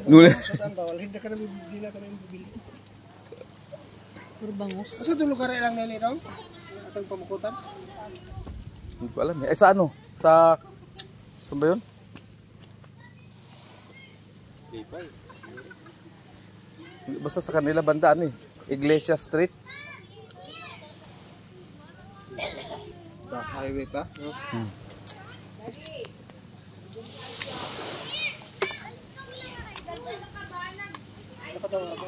Nula. Hindi ka na bibili. Puro bangus. Asa dulo ka lang nili daw? Atong pamukutan. Hindi ko alam eh. Sa ano? Saan ba yun? Basta sa kanila bandaan eh. Iglesia Street. Sa highway pa? No?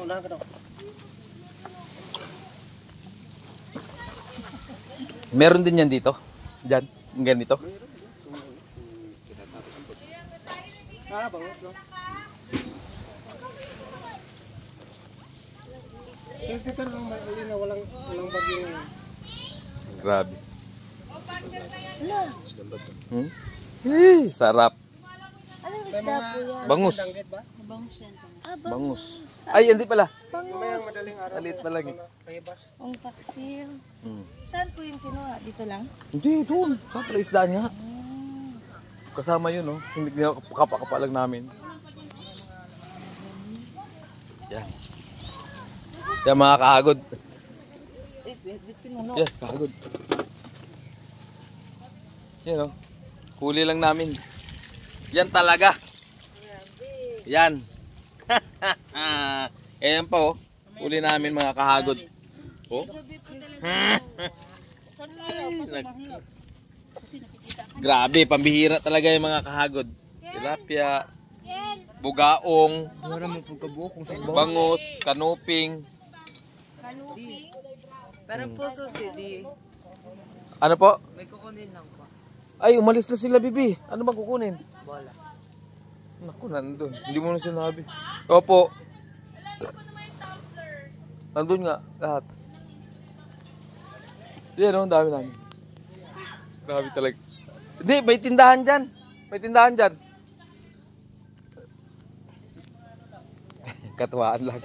Unahan ka daw. Meron din yan dito. Diyan. Yung ganito. Bangot no? Dito rin na walang bagyo. Grabe. Sarap. Anong isda po yan? Bangus. Bangus yan. Bangus. Ay, hindi pala. Mamayang madaling araw. Talit pa lang eh. Ang paksil. Saan po yung kinuha? Dito lang? Hindi, doon. Sa pala isda niya. Kasama yun, no? Hindi kapakapalag namin. Yan. Yan mga kahagod. Yan, kahagod. Yan, no? Huli lang namin. Yan talaga. Yan. Ayan pa, oh. Huli namin mga kahagod. Oh. Grabe, pambihira talaga yung mga kahagod. Tilapia, bugaong, bangus, kanuping. Pero puso si Di. Ano po? May kukunin lang po. Ay, umalis na sila, bibi. Ano bang kukunin? Bola. Naku, nandun. Hindi mo na sinabi. Opo. Nandun nga, lahat. Yan, oh, dami namin. Grabe talaga. Hindi, may tindahan dyan. May tindahan dyan. Katuwaan lang.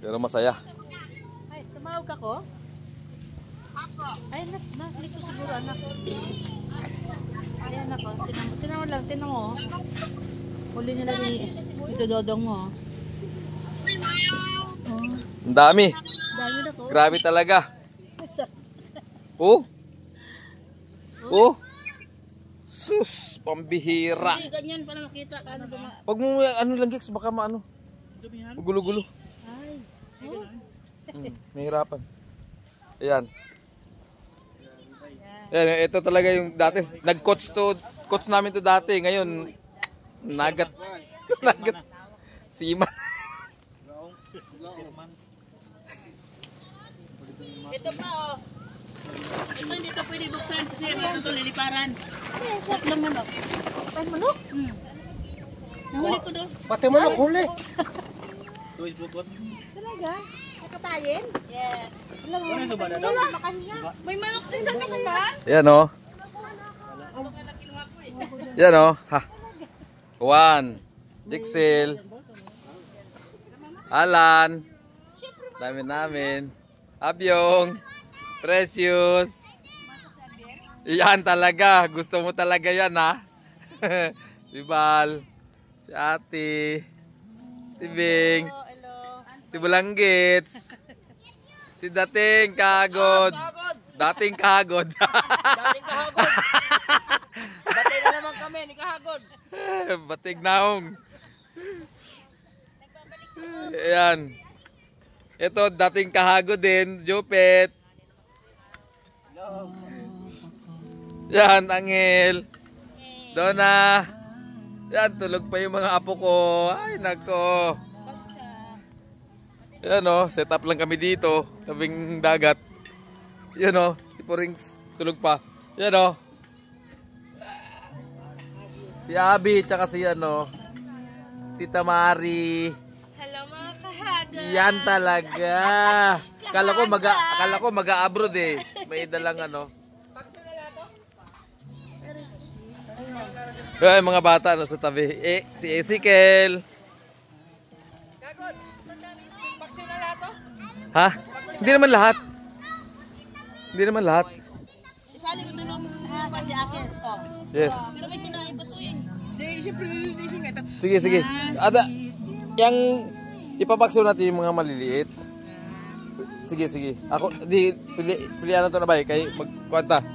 Pero masaya. Ay, tumawag ako? Ay, naklik ko siguro anak. Ayan ako, tinan mo. Huli nila ni Tito Dodong mo. Ang dami. Dami na ko. Grabe talaga. Oh. Oh. Sus, pambihira. Hindi, ganyan para makita. Pag mo, ano lang, Gex, baka maano. Gulo-gulo. Ay. Mahirapan. Ayan. Ayan, ito talaga yung dati, coach namin to dati. Ngayon, nagat. Nagat. Siman. Ito pa oh. Ito hindi ito pwede buksan kasi meron ito liliparan. Ayan, shot lang manok. Ay, manok? Nahuli ko doon. Pati manok huli. Talaga? Nakatayin? Yes. Wala, makahinga. May manok din sa kaspan? Ayan o. Ayan o. Ha. Juan. Dixil. Alan. Dami namin. Abyong. Precious. Yan talaga. Gusto mo talaga yan ha. Si Bal. Si Ate. Si Bing. Si Bulanggits. Si Dating Kahagod. Dating Kahagod. Dating kahagod. Batay na naman kami ni kahagod. Batig naong. Ayan. Ito, dating kahagod din. Jupet. Yan, Angel. Donna. Yan, tulog pa yung mga apo ko. Ay, nako. Yan o, set up lang kami dito. Tabing dagat. Yan o, si Porings tulog pa. Yan o. Si Abby, tsaka si ano, Tita Mari. Hello mga kahagod. Yan talaga. Akala ko mag-a-abroad eh. May dalang ano. Ay, mga bata nasa tabi. Si Ezekiel. Ha? Hindi naman lahat. Hindi naman lahat. Isali mo ito nung si akin. Oh. Yes. Pero may tinahin pa ito eh. Hindi, siyempre lilinisin nga. Sige, sige. Ada, yung ipapakso natin yung mga maliliit. Sige, sige. Ako, pilihan na ito na ba kay magkwanta.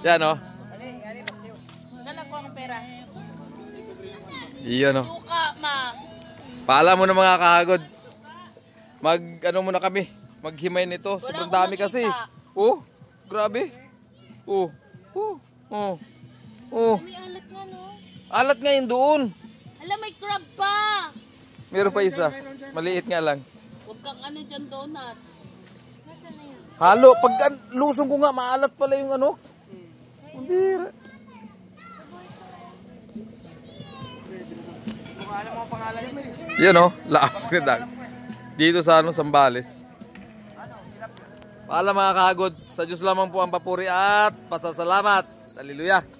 Yan o. Dala ko ang pera. Iyon o. Suka, ma. Paalam mo na mga kahagod. Ano muna kami. Maghimay nito. Sobrang dami kasi. Oh, grabe. Oh, oh, oh. Oh. May alat nga, no? Alat ngayon doon. Hala, may crab pa. Meron pa isa. Maliit nga lang. Huwag kang ano dyan, donut. Nasaan na yan? Halo, pag lusong ko nga, maalat pala yung ano. Ang bira. Yan o, laak na dag. Dito sa Sambales. Paalam mga kahagod, sa Diyos lamang po ang papuri at pasasalamat. Hallelujah.